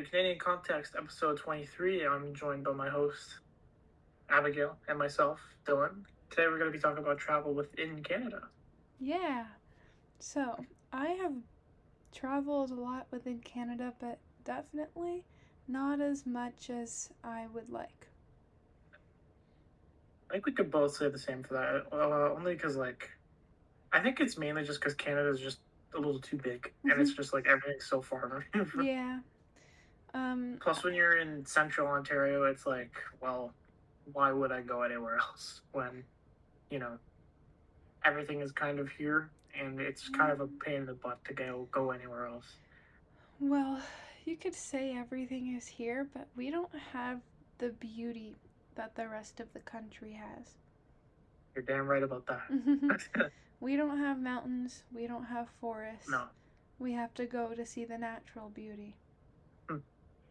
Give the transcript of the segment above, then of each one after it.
to Canadian Context, episode 23. I'm joined by my host, Abigail, and myself, Dylan. Today we're going to be talking about travel within Canada. Yeah. So, I have traveled a lot within Canada, but definitely not as much as I would like. I think we could both say the same for that, only because, I think it's mainly just because Canada is just a little too big, and it's just everything's so far. Yeah. Um, Plus, when you're in central Ontario, it's like, well, why would I go anywhere else when, you know, everything is kind of here, and it's kind of a pain in the butt to go anywhere else. well, you could say everything is here, but we don't have the beauty that the rest of the country has. You're damn right about that. We don't have mountains, we don't have forests. No. We have to go to see the natural beauty.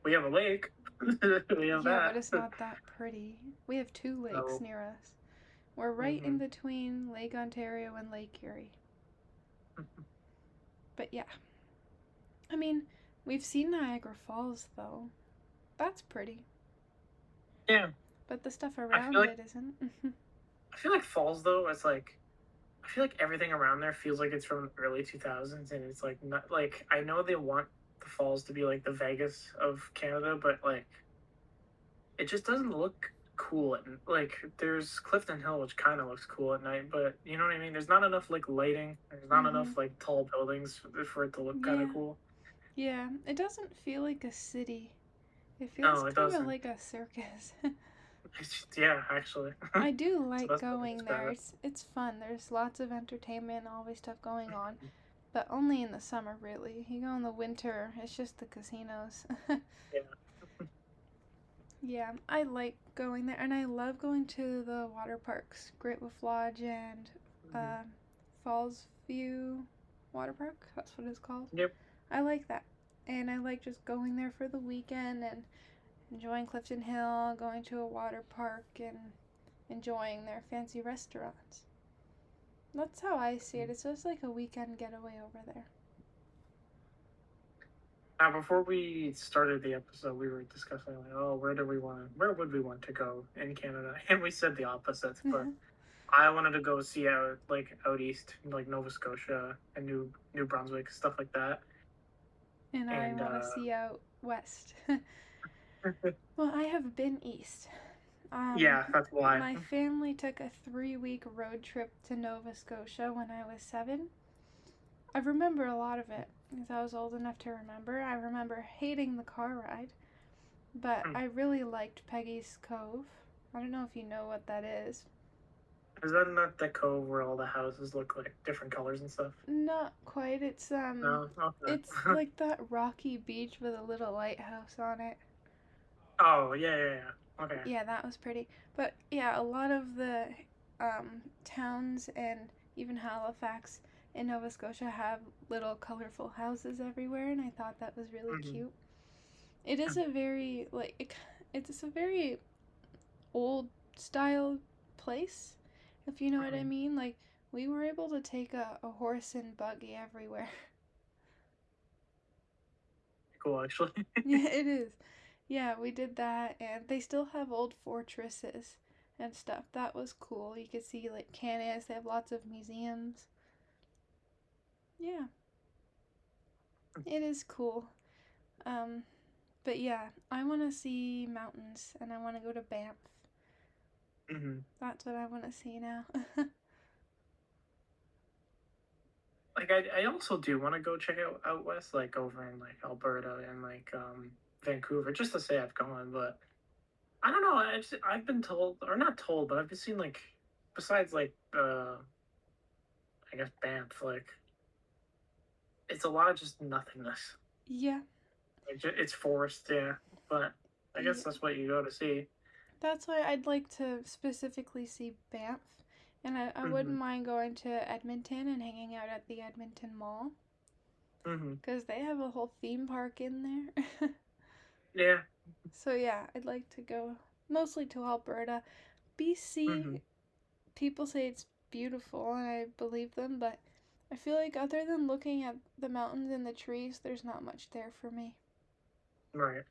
We have a lake. We have Yeah, that. but it's not that pretty. We have two lakes near us. We're right in between Lake Ontario and Lake Erie. But yeah. I mean, we've seen Niagara Falls, though. That's pretty. Yeah. But the stuff around it isn't. I feel like Falls, though, it's like, I feel like everything around there feels like it's from the early 2000s, and it's like, not like, I know they want the Falls to be like the Vegas of Canada, but like, it just doesn't look cool. And like, there's Clifton Hill, which kind of looks cool at night, but you know what I mean? There's not enough like lighting, there's not enough like tall buildings for it to look kind of cool. Yeah, it doesn't feel like a city. It feels kind of like a circus. Yeah, actually. I do like going there. It's fun. There's lots of entertainment, always stuff going on. But only in the summer, really. You go in the winter, it's just the casinos. Yeah. Yeah, I like going there, and I love going to the water parks, Great Wolf Lodge and Falls View Water Park. That's what it's called. Yep. I like that, and I like just going there for the weekend and enjoying Clifton Hill, going to a water park, and enjoying their fancy restaurants. That's how I see it. It's just like a weekend getaway over there. Now, before we started the episode, we were discussing like, oh, where would we want to go in Canada? And we said the opposite, but I wanted to go see out east, like Nova Scotia and New Brunswick, stuff like that. And I want to see out west. Well, I have been east. Yeah, that's why. My family took a 3-week road trip to Nova Scotia when I was 7. I remember a lot of it because I was old enough to remember. I remember hating the car ride, but I really liked Peggy's Cove. I don't know if you know what that is. Is that not the cove where all the houses look like different colors and stuff? Not quite. It's No? Okay. It's like that rocky beach with a little lighthouse on it. Oh, yeah. Okay. Yeah, that was pretty. But yeah, a lot of the towns and even Halifax in Nova Scotia have little colorful houses everywhere, and I thought that was really cute. It is a very it's a very old style place, if you know what I mean. Like, we were able to take a horse and buggy everywhere. Cool, actually. Yeah, it is. Yeah, we did that, and they still have old fortresses and stuff. That was cool. You could see like cannons. They have lots of museums. Yeah, it is cool. But yeah, I want to see mountains, and I want to go to Banff. That's what I want to see now. I also do want to go check out west, like over in like Alberta and Vancouver, just to say I've gone, but I don't know. I've been told, or not told, but I've been seeing besides I guess Banff, it's a lot of just nothingness. Yeah. It's forest, yeah, but I guess that's what you go to see. That's why I'd like to specifically see Banff, and I wouldn't mind going to Edmonton and hanging out at the Edmonton Mall. Because they have a whole theme park in there. Yeah. So yeah, I'd like to go mostly to Alberta. BC, people say it's beautiful, and I believe them, but I feel like other than looking at the mountains and the trees, there's not much there for me. Right.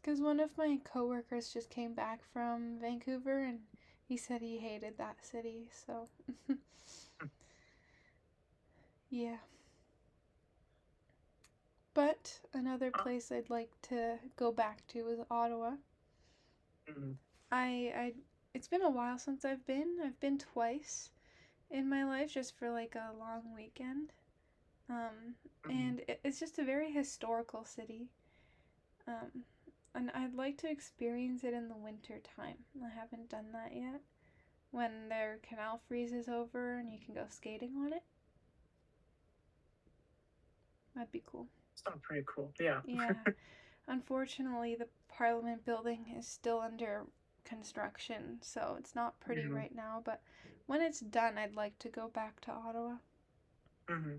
Because one of my coworkers just came back from Vancouver and he said he hated that city. So, yeah. But another place I'd like to go back to is Ottawa. Mm-hmm. I it's been a while since I've been. I've been twice in my life just for like a long weekend. Mm-hmm. And it's just a very historical city. Um, and I'd like to experience it in the winter time. I haven't done that yet. When their canal freezes over and you can go skating on it, that'd be cool. Sounds pretty cool. Yeah. Yeah. Unfortunately, the Parliament building is still under construction, so it's not pretty Mm-hmm. right now. But when it's done, I'd like to go back to Ottawa. Mm-hmm.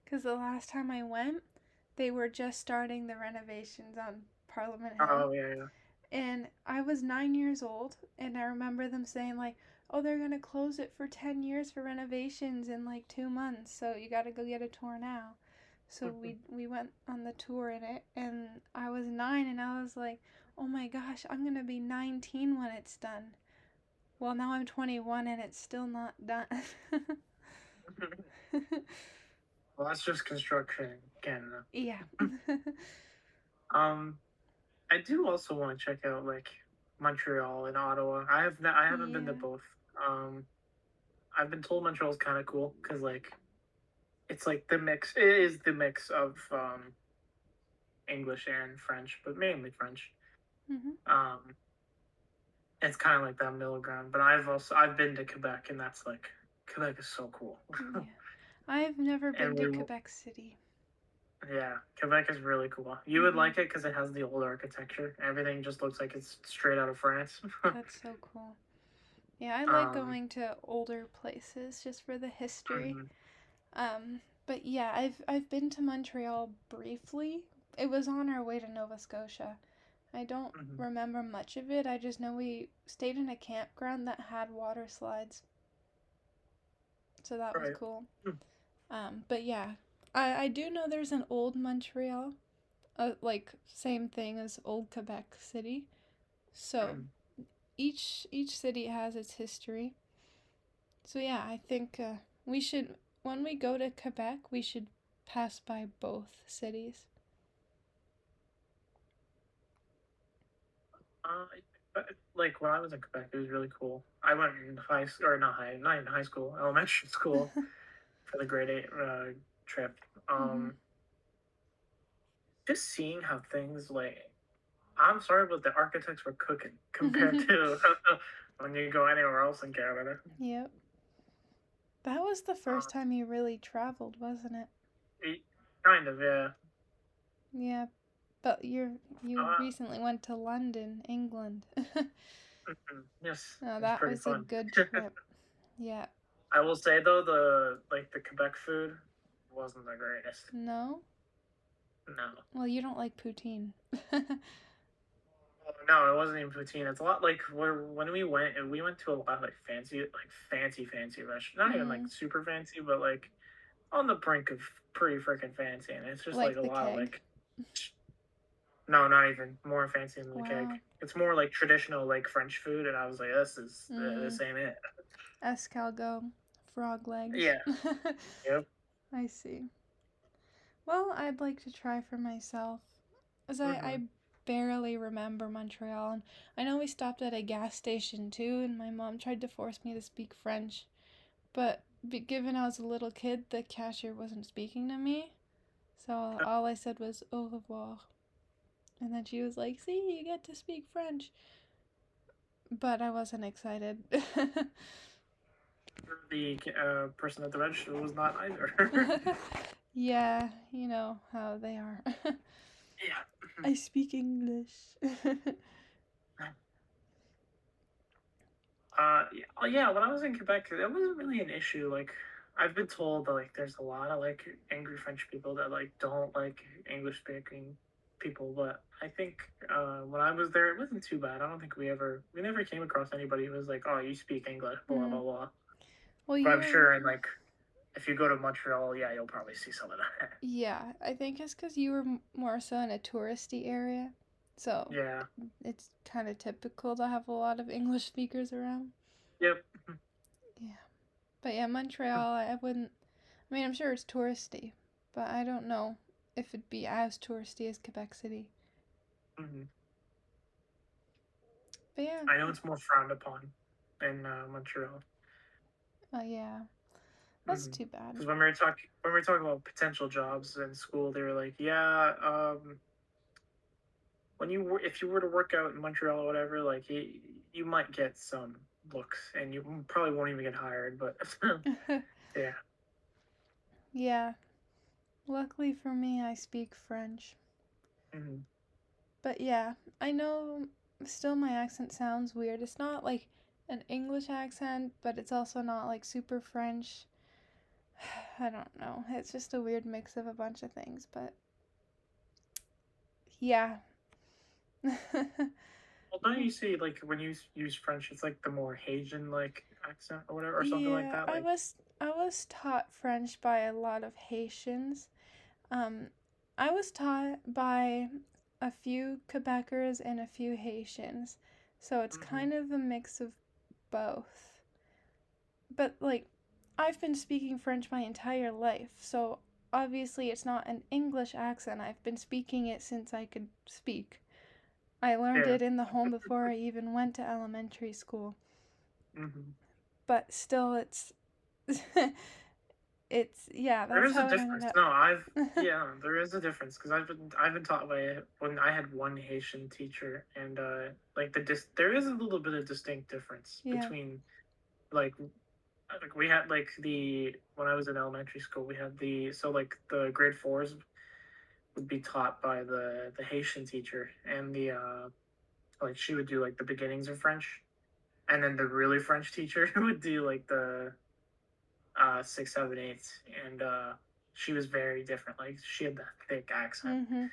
Because the last time I went, they were just starting the renovations on Parliament Hill. Oh yeah, yeah. And I was 9 years old, and I remember them saying, like, oh, they're going to close it for 10 years for renovations in like 2 months, so you got to go get a tour now. So we went on the tour in it, and I was 9, and I was like, oh my gosh, I'm going to be 19 when it's done. Well, now I'm 21, and it's still not done. Well, that's just construction in Canada. Yeah. Um, I do also want to check out like Montreal and Ottawa. I haven't been to Yeah. both. Um, I've been told Montreal's kind of cool because like it's like the mix. It is the mix of English and French, but mainly French. Mm-hmm. Um, it's kind of like that middle ground. But I've been to Quebec, and that's like Quebec is so cool. Yeah. I've never been And to Quebec City. yeah, Quebec is really cool. You would like it because it has the old architecture. Everything just looks like it's straight out of France. That's so cool. Yeah, I like um, going to older places just for the history. mhm, But yeah, I've been to Montreal briefly. It was on our way to Nova Scotia. I don't mhm, remember much of it. I just know we stayed in a campground that had water slides. So that was right. cool. But yeah, I do know there's an old Montreal, like same thing as old Quebec City. So Mhm. each city has its history. So yeah, I think we should when we go to Quebec, we should pass by both cities. Uh, like when I was in Quebec, it was really cool. I went in high school, or not in high school, elementary school for the grade 8 trip. Mhm. Um, just seeing how things like I'm sorry, but the architects were cooking compared to when you go anywhere else in Canada. Yep. That was the Uh, first time you really traveled, wasn't it? kind of, yeah. Yeah. But you Uh, recently went to London, England. yes, Oh, it's that pretty was a fun. good trip. Yeah. I will say though, the Quebec food wasn't the greatest. No? No, Well, you don't like poutine. no, it wasn't even poutine. It's a lot like when we went to a lot of like fancy restaurants. Not even like Mm, super fancy, but like on the brink of pretty freaking fancy. And it's just like like a the lot of keg. like no, not even more fancy than the keg. Wow. It's more like traditional like French food, and I was like, Mm, this ain't it. escargot, frog legs. Yeah. Yep. I see. Well, I'd like to try for myself. As I Hmm. barely remember Montreal. And I know we stopped at a gas station too, and my mom tried to force me to speak French. But given I was a little kid, the cashier wasn't speaking to me. So all I said was au revoir. And then she was like, see, you get to speak French. But I wasn't excited. The person at the register was not either. Yeah, you know how they are. Yeah. I speak English. Yeah, when I was in Quebec, that wasn't really an issue. Like, I've been told that like there's a lot of like angry French people that like don't like English speaking people, but I think when I was there, it wasn't too bad. I don't think we never came across anybody who was like, "Oh, you speak English," blah Mm. blah blah. Well, But I'm you're. sure in like if you go to Montreal, yeah, you'll probably see some of that. Yeah, I think it's because you were more so in a touristy area, so Yeah. it's kind of typical to have a lot of English speakers around. Yep. Yeah, but yeah, Montreal, I wouldn't. I mean, I'm sure it's touristy, but I don't know if it'd be as touristy as Quebec City. Mm-hmm. But yeah, I know it's more frowned upon in Montreal. yeah, that's Mm-hmm. too bad. Because when we were talking about potential jobs in school, they were like, yeah, if you were to work out in Montreal or whatever, like you might get some looks, and you probably won't even get hired. But yeah. Yeah, luckily for me, I speak French. Mm-hmm. But yeah, I know still my accent sounds weird. It's not like an English accent, but it's also not like super French. I don't know. It's just a weird mix of a bunch of things, but yeah. Well, don't you see like when you use French, it's like the more Haitian like accent or whatever or something like Yeah, that. I Like, was I was taught French by a lot of Haitians. Um I was taught by a few Quebecers and a few Haitians. So it's mm-hmm. kind of a mix of both. But like I've been speaking French my entire life, so obviously it's not an English accent. I've been speaking it since I could speak. I learned Yeah. it in the home before I even went to elementary school. Mm-hmm. But still it's yeah, There that's is a how it ended difference. up. No, yeah, there is a difference because I've been taught by when I had one Haitian teacher, and like there is a little bit of distinct difference Yeah. between like we had like the when I was in elementary school we had the so like the grade fours would be taught by the Haitian teacher, and the like she would do like the beginnings of French, and then the really French teacher would do like the 6, 7, 8, and she was very different. Like she had that thick accent. Mhm.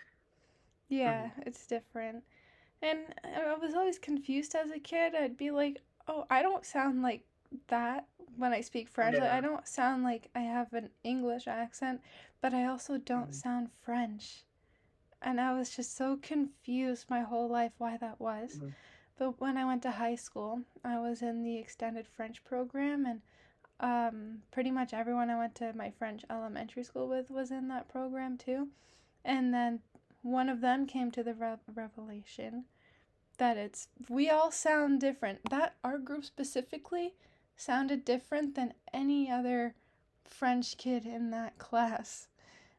Yeah, Mm-hmm. it's different. And I was always confused as a kid. I'd be like, "Oh, I don't sound like that when I speak French. Like, I Yeah. don't sound like I have an English accent, but I also don't Mm-hmm. sound French." And I was just so confused my whole life why that was. Mm-hmm. But when I went to high school, I was in the extended French program, and pretty much everyone I went to my French elementary school with was in that program too. And then one of them came to the revelation that we all sound different. That our group specifically sounded different than any other French kid in that class.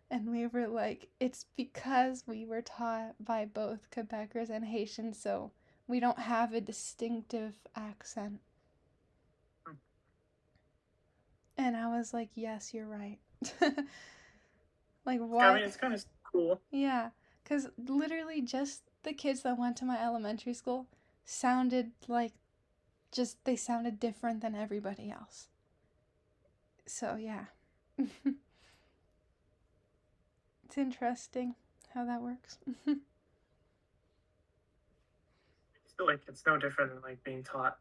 And we were like, it's because we were taught by both Quebecers and Haitians, so we don't have a distinctive accent. And I was like, yes, you're right. Like, I why? mean, it's kind of cool. Yeah, because literally just the kids that went to my elementary school sounded like they sounded different than everybody else. So, yeah. It's interesting how that works. Still, like it's no different than like being taught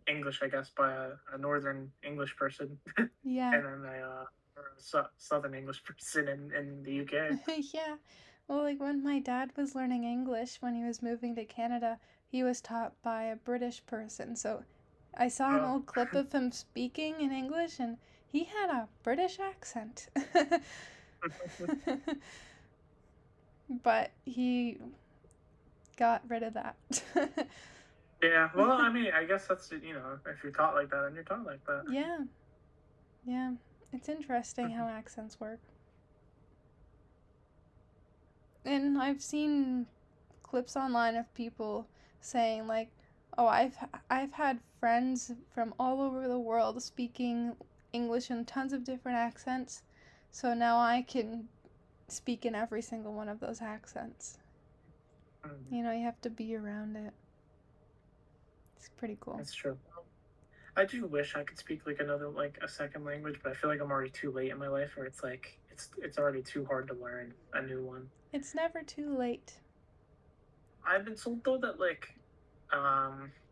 English, I guess, by a Northern English person, and Yeah. then a Southern English person in the UK. Yeah. Well, like when my dad was learning English when he was moving to Canada, he was taught by a British person. So I saw an Oh. old clip of him speaking in English and he had a British accent. But he got rid of that. Yeah, well, I mean, I guess that's if you're taught like that, then you're taught like that. Yeah. Yeah. It's interesting how accents work. And I've seen clips online of people saying like, "Oh, I've had friends from all over the world speaking English in tons of different accents, so now I can speak in every single one of those accents." You know, you have to be around it. It's pretty cool. That's true. I do wish I could speak like a second language, but I feel like I'm already too late in my life where it's like it's already too hard to learn a new one. It's never too late. I've been told though that like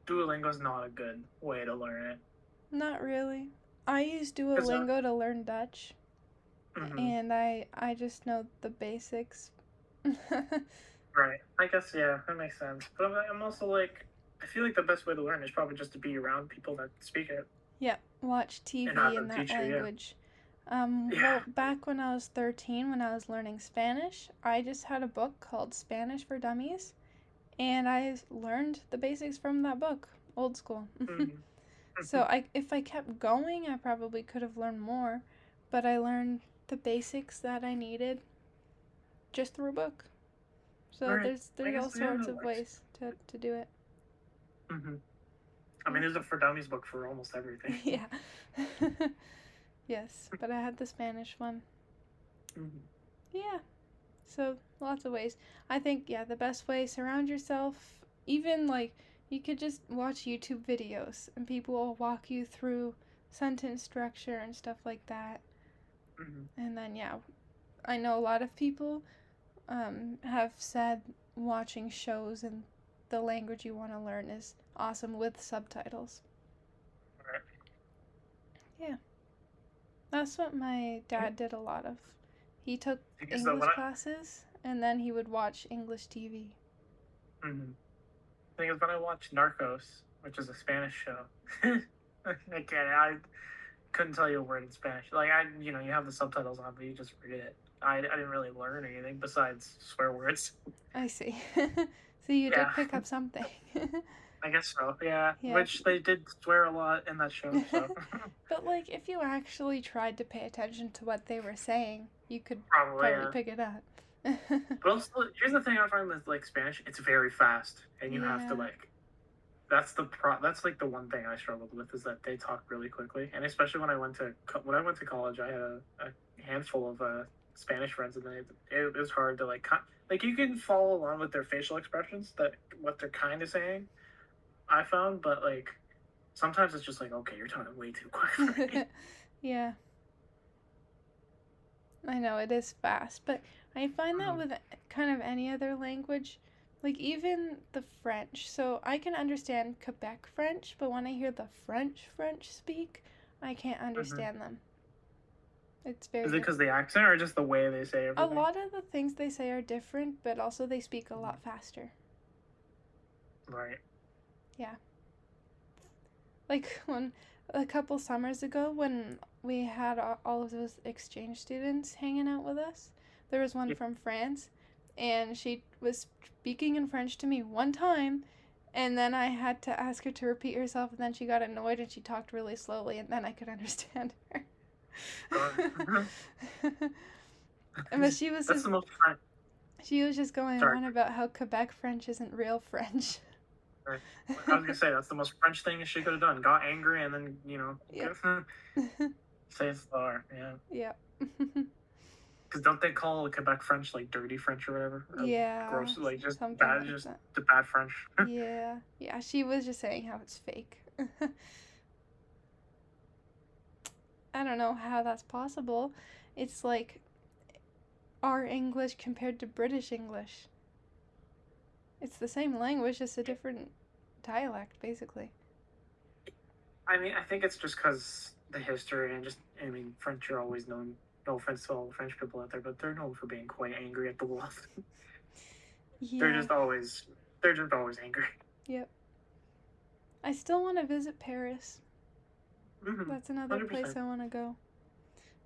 Duolingo is not a good way to learn it. Not really. I use Because Duolingo to learn Dutch. Mm-hmm. and I just know the basics. Right. I guess, yeah, that makes sense. But I'm also like, I feel like the best way to learn is probably just to be around people that speak it Yeah, watch and TV have in them that teach you. Yeah. language. Yeah. Well, back when I was 13, when I was learning Spanish, I just had a book called Spanish for Dummies, and I learned the basics from that book, old school. Mm-hmm. So if I kept going, I probably could have learned more, but I learned the basics that I needed just through a book. All So right. I there's guess, all yeah, sorts that of works. ways to do it. Mm-hmm. I Yeah. mean, there's a For Dummies book for almost everything. Yeah. Yes, but I had the Spanish one. Mm-hmm. Yeah. So lots of ways. I think yeah, the best way, surround yourself, even like you could just watch YouTube videos and people will walk you through sentence structure and stuff like that. Mm-hmm. And then yeah, I know a lot of people have said watching shows in the language you want to learn is awesome with subtitles. All right. Yeah. That's what my dad did a lot of. He took Because the English when classes and then he would watch English TV. mm-hmm. Thing is, when I watched Narcos, which is a Spanish show, I couldn't tell you a word in Spanish. Like you have the subtitles on, but you just read it. I didn't really learn anything besides swear words. I see. So you Yeah, did pick up something. I guess so. Yeah, Yeah. which they did swear a lot in that show. So But like if you actually tried to pay attention to what they were saying, you could probably, probably yeah. pick it up. But also, here's the thing I find with like Spanish, it's very fast, and you have to Yeah. like. That's like the one thing I struggled with is that they talk really quickly, and especially when I went to college, I had a handful of Spanish friends, and it was hard to like you can follow along with their facial expressions that what they're kind of saying. I found, but like sometimes it's just like, okay, you're talking way too quick for me. Yeah. I know it is fast, but I find that Mhm. with kind of any other language, like even the French. So I can understand Quebec French, but when I hear the French speak, I can't Mhm. understand them. It's very Is it because different. the accent or just the way they say A everything? lot of the things they say are different, but also they speak a lot faster. Right. Yeah. Like when a couple summers ago when we had all of those exchange students hanging out with us, there was one Yeah. from France and she was speaking in French to me one time and then I had to ask her to repeat herself and then she got annoyed and she talked really slowly and then I could understand her. But she was That's just the most fun. going Sorry. on about how Quebec French isn't real French. Right. I was gonna say that's the most French thing she could have done. Got angry and then Yep. say it slower. Yeah. Yep. Because don't they call Quebec French like dirty French or whatever? Or Yeah, gross, like just something bad, like just that. the bad French. Yeah, yeah, she was just saying how it's fake. I don't know how that's possible. It's like our English compared to British English. It's the same language, just a different dialect, basically. I mean, I think it's just because the history and just, I mean, French are always known. No offense to all the French people out there, but they're known for being quite angry at the world. they're Yeah, just always, they're just always angry. yep. I still want to visit Paris. Mm-hmm. That's another 100%. place I want to go.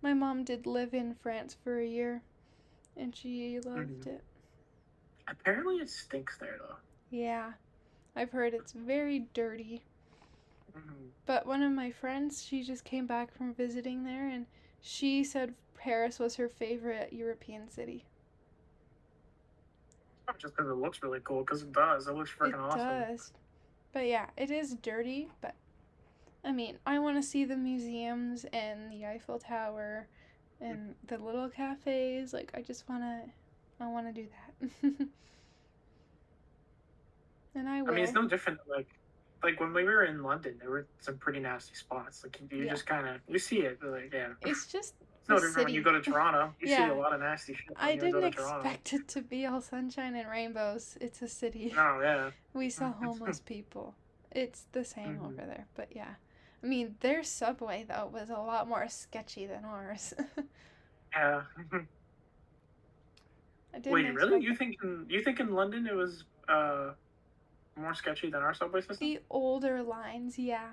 My mom did live in France for a year, and she loved it. Apparently, it stinks there though. Yeah, I've heard it's very dirty. Mm-hmm. But one of my friends, she just came back from visiting there, and she said Paris was her favorite European city. Not just because it looks really cool, because it does. It looks freaking awesome. It does. But yeah, it is dirty, but I mean, I want to see the museums and the Eiffel Tower and the little cafes. Like, I want to do that. And I will. I mean, it's no different. Like when we were in London, there were some pretty nasty spots. Like you just kind of you see it. Like yeah, it's just it's no different when you go to Toronto. You see a lot of nasty shit when I you go didn't to Toronto. expect it to be all sunshine and rainbows. It's a city. Oh yeah. We saw homeless people. It's the same over there. But yeah. I mean, their subway, though, was a lot more sketchy than ours. Yeah. I didn't Wait, really? expect that. You think in London it was more sketchy than our subway system? The older lines, yeah.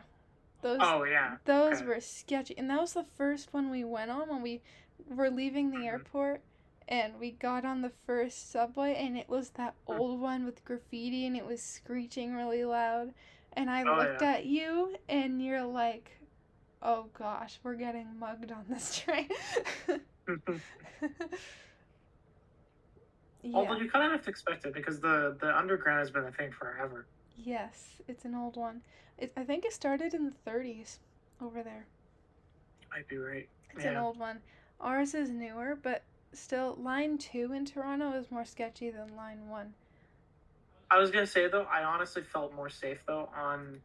Those Oh yeah. those Okay. were sketchy. And that was the first one we went on when we were leaving the Hmm. airport and we got on the first subway and it was that old one with graffiti and it was screeching really loud. And I Oh looked yeah. at you and you're like, "Oh gosh, we're getting mugged on this train." Although Yeah. you kind of have to expect it because the underground has been a thing forever. Yes, it's an old one. I think it started in the 30s over there. You might be right. It's an Yeah. old one. Ours is newer, but still, line 2 in Toronto is more sketchy than line 1. I was gonna say though, I honestly felt more safe though on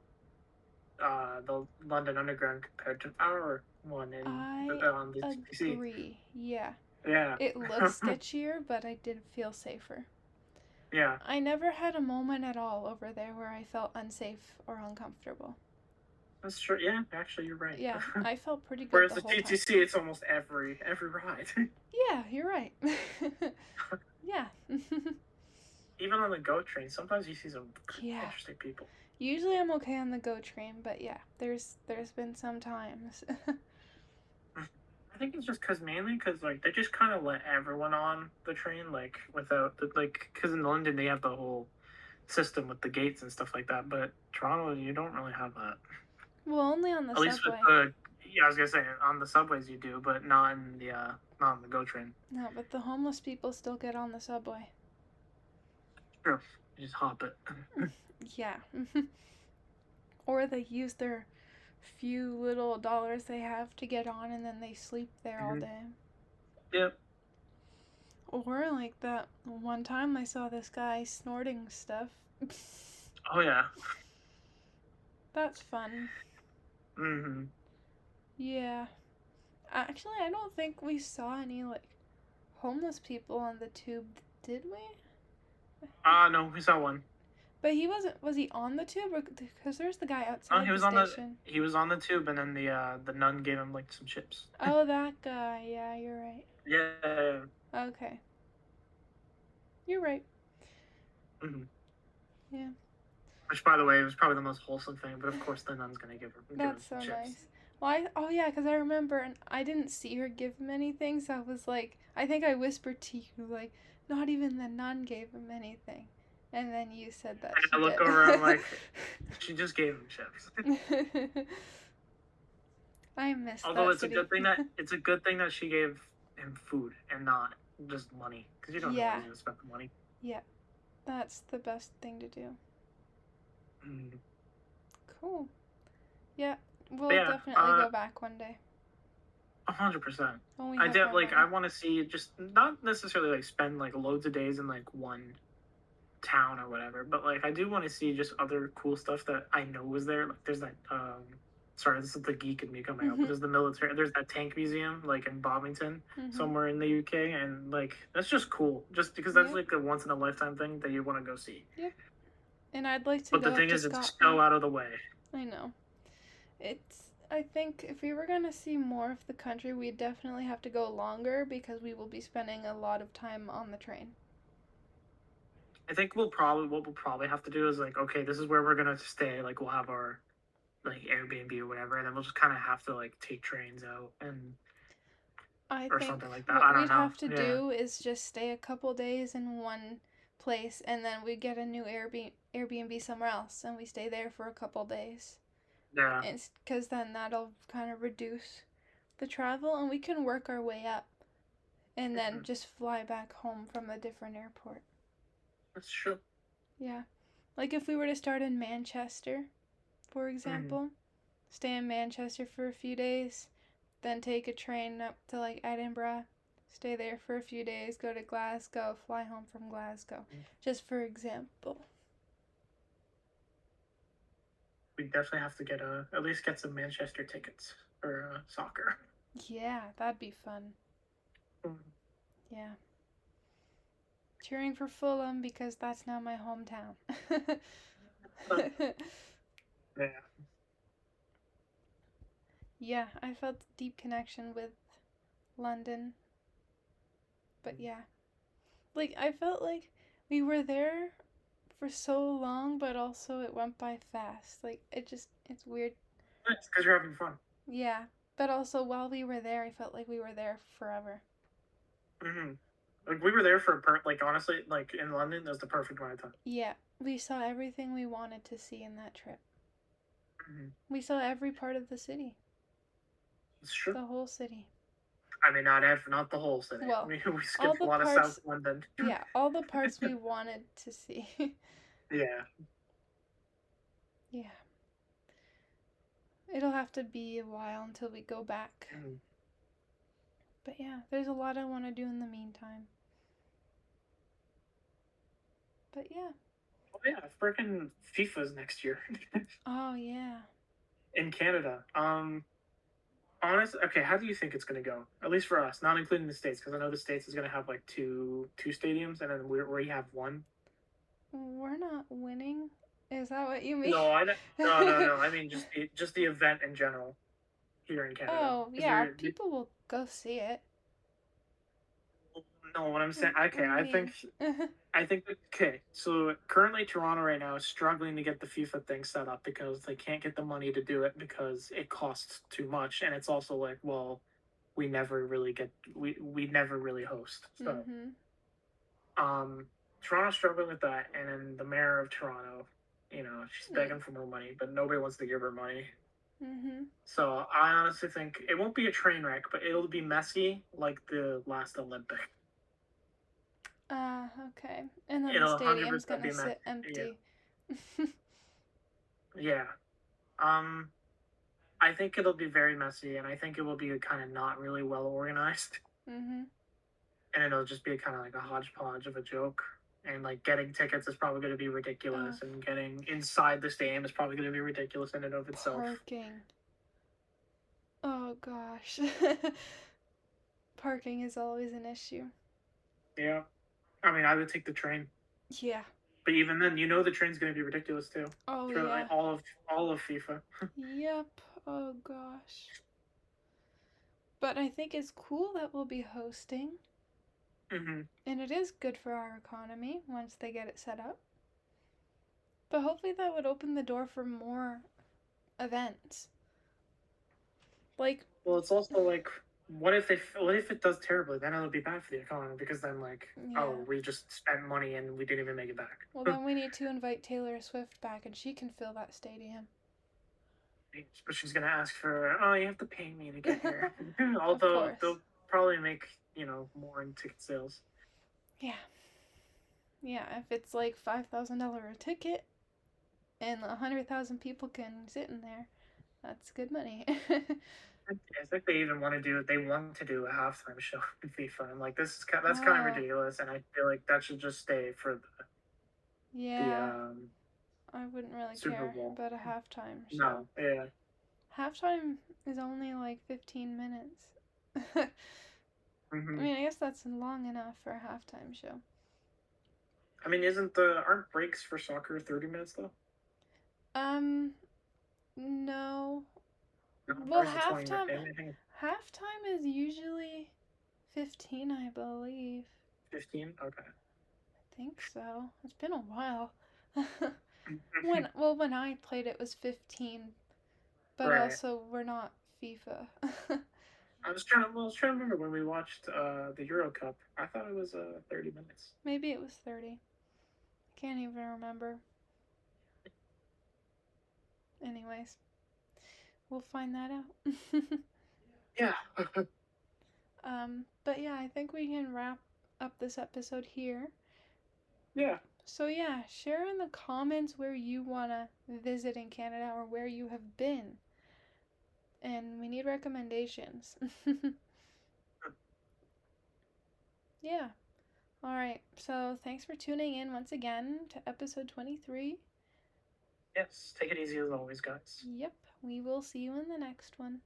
the London Underground compared to our one in I on the TTC. agree. Yeah. Yeah. It looks sketchier, but I did feel safer. Yeah. I never had a moment at all over there where I felt unsafe or uncomfortable. That's true. Yeah, actually, you're right. Yeah, I felt pretty good Whereas the the whole time. TTC, it's almost every ride. Yeah, you're right. Yeah. Even on the GO train, sometimes you see some Yeah. interesting people. Usually I'm okay on the GO train, but yeah, there's been some times. I think it's just mainly because like they just kind of let everyone on the train like without the like because in London they have the whole system with the gates and stuff like that, but Toronto you don't really have that. Well, only on the At least with subway. the yeah, I was gonna say on the subways you do, but not on the GO train. No, but the homeless people still get on the subway. True. You just hop it. Yeah. Or they use their few little dollars they have to get on and then they sleep there all day. Yep. Or like that one time I saw this guy snorting stuff. Oh yeah. That's fun. Mm-hmm. Yeah. Actually, I don't think we saw any like homeless people on the tube, did we? No, we saw one. But he wasn't. Was he on the tube? Because there's the guy No, outside the station. he was on the tube, and then the nun gave him like some chips. Oh, that guy. Yeah, you're right. Yeah. Okay. You're right. Mm-hmm. Yeah. Which, by the way, was probably the most wholesome thing. But of course, the nun's gonna give him That's so chips. nice. Well, oh yeah, because I remember, and I didn't see her give him anything, so I was like, I think I whispered to you, like, not even the nun gave him anything. And then you said that And she I look did. over, I'm like, she just gave him chips. I miss Although that city. it's a good thing that she gave him food and not just money, because you don't know where he's gonna spend the money. Yeah, that's the best thing to do. Mm. Cool. Yeah, we'll definitely go back one day. 100%. I did like I want to see just not necessarily like spend like loads of days in like one town or whatever, but like I do want to see just other cool stuff that I know was there. Like there's that sorry, this is the geek in me coming up, but there's that tank museum like in Bovington somewhere in the UK, and like that's just cool just because that's like a once in a lifetime thing that you want to go see. Yep. And I'd like to but go the thing up to is Scotland. It's so out of the way. I know. I think if we were going to see more of the country, we'd definitely have to go longer because we will be spending a lot of time on the train. I think what we'll probably have to do is like, okay, this is where we're gonna stay. Like we'll have our like Airbnb or whatever, and then we'll just kind of have to like take trains out or something like that. What I don't we'd know. have to do is just stay a couple days in one place, and then we get a new Airbnb somewhere else, and we stay there for a couple days. Yeah. Because then that'll kind of reduce the travel, and we can work our way up, and then just fly back home from a different airport. That's true. Yeah. Like if we were to start in Manchester, for example, stay in Manchester for a few days, then take a train up to like Edinburgh, stay there for a few days, go to Glasgow, fly home from Glasgow. Just for example. We definitely have to at least get some Manchester tickets for soccer. Yeah, that'd be fun. Yeah. Cheering for Fulham because that's now my hometown. Yeah. Yeah, I felt a deep connection with London But yeah, like I felt like we were there for so long, but also it went by fast. Like it's weird. It's because you're having fun. Yeah, but also while we were there, I felt like we were there forever. Hmm. Like we were there for like honestly, like in London, that was the perfect amount of time. Yeah, we saw everything we wanted to see in that trip. Hmm. We saw every part of the city, It's true. the whole city. I mean, not the whole city. Well, We all skipped a the lot of South parts, London. yeah, all the parts we wanted to see. Yeah. Yeah. It'll have to be a while until we go back. Mm. But yeah, there's a lot I want to do in the meantime. But yeah. Oh yeah, freaking FIFA's next year Oh yeah. in Canada. Okay, how do you think it's gonna go? At least for us, not including the states, because I know the states is gonna have like two stadiums, and then we have one. We're not winning. Is that what you mean? No, I don't, no. I mean just the event in general here in Canada. Oh Is yeah, there? people will go see it. No, what I'm saying. What Okay, do you mean? I think okay. So currently, Toronto right now is struggling to get the FIFA thing set up because they can't get the money to do it because it costs too much, and it's also like, well, we never really host. So, Mhm. um, Toronto's struggling with that, and then the mayor of Toronto, she's begging for more money, but nobody wants to give her money. Mhm. So I honestly think it won't be a train wreck, but it'll be messy like the last Olympic. Okay. And then the It'll stadium's 100% gonna be messy. sit empty. Yeah. Um, I think it'll be very messy, and I think it will be kind of not really well organized, Mhm. and it'll just be kind of like a hodgepodge of a joke. And like getting tickets is probably going to be Oh, ridiculous, and getting inside the stadium is probably going to be ridiculous in and of itself. parking. Oh gosh. Parking is always an issue. Yeah. I mean, I would take the train, Yeah. but even then, the train's going to be ridiculous too Oh for like yeah. all of FIFA. Yep. Oh gosh. But I think it's cool that we'll be hosting, Hmm. and it is good for our economy once they get it set up. But hopefully that would open the door for more events. Like, Well, it's also like, what if it does terribly? Then it'll be bad for the economy because then like, yeah. oh, we just spent money and we didn't even make it back. Well, then we need to invite Taylor Swift back, and she can fill that stadium. But she's gonna ask for, oh, you have to pay me to get here. Of Although course. they'll probably make more in ticket sales. Yeah. Yeah, if it's like $5,000 a ticket and 100,000 people can sit in there, that's good money. I think they even want to do. They want to do a halftime show in FIFA, and like that's kind of Oh, ridiculous. And I feel like that should just stay for the yeah. I wouldn't really Super care Bowl. about a halftime show. No, yeah. Halftime is only like 15 minutes. I Hmm. mean, I guess that's long enough for a halftime show. I mean, aren't breaks for soccer 30 minutes though? Um, no. No, Well, or is it 20 minutes? Anything halftime is usually 15, I believe. 15? Okay. I think so. It's been a while. when I played it was 15, but Right. also we're not FIFA. I was trying to remember when we watched the Euro Cup. I thought it was 30 minutes. Maybe it was 30. I can't even remember. Anyways, we'll find that out. Yeah. But yeah, I think we can wrap up this episode here. Yeah. So yeah, share in the comments where you want to visit in Canada or where you have been. And we need recommendations. Yeah. All right. So thanks for tuning in once again to episode 23. Yes. Take it easy as always, guys. Yep. We will see you in the next one.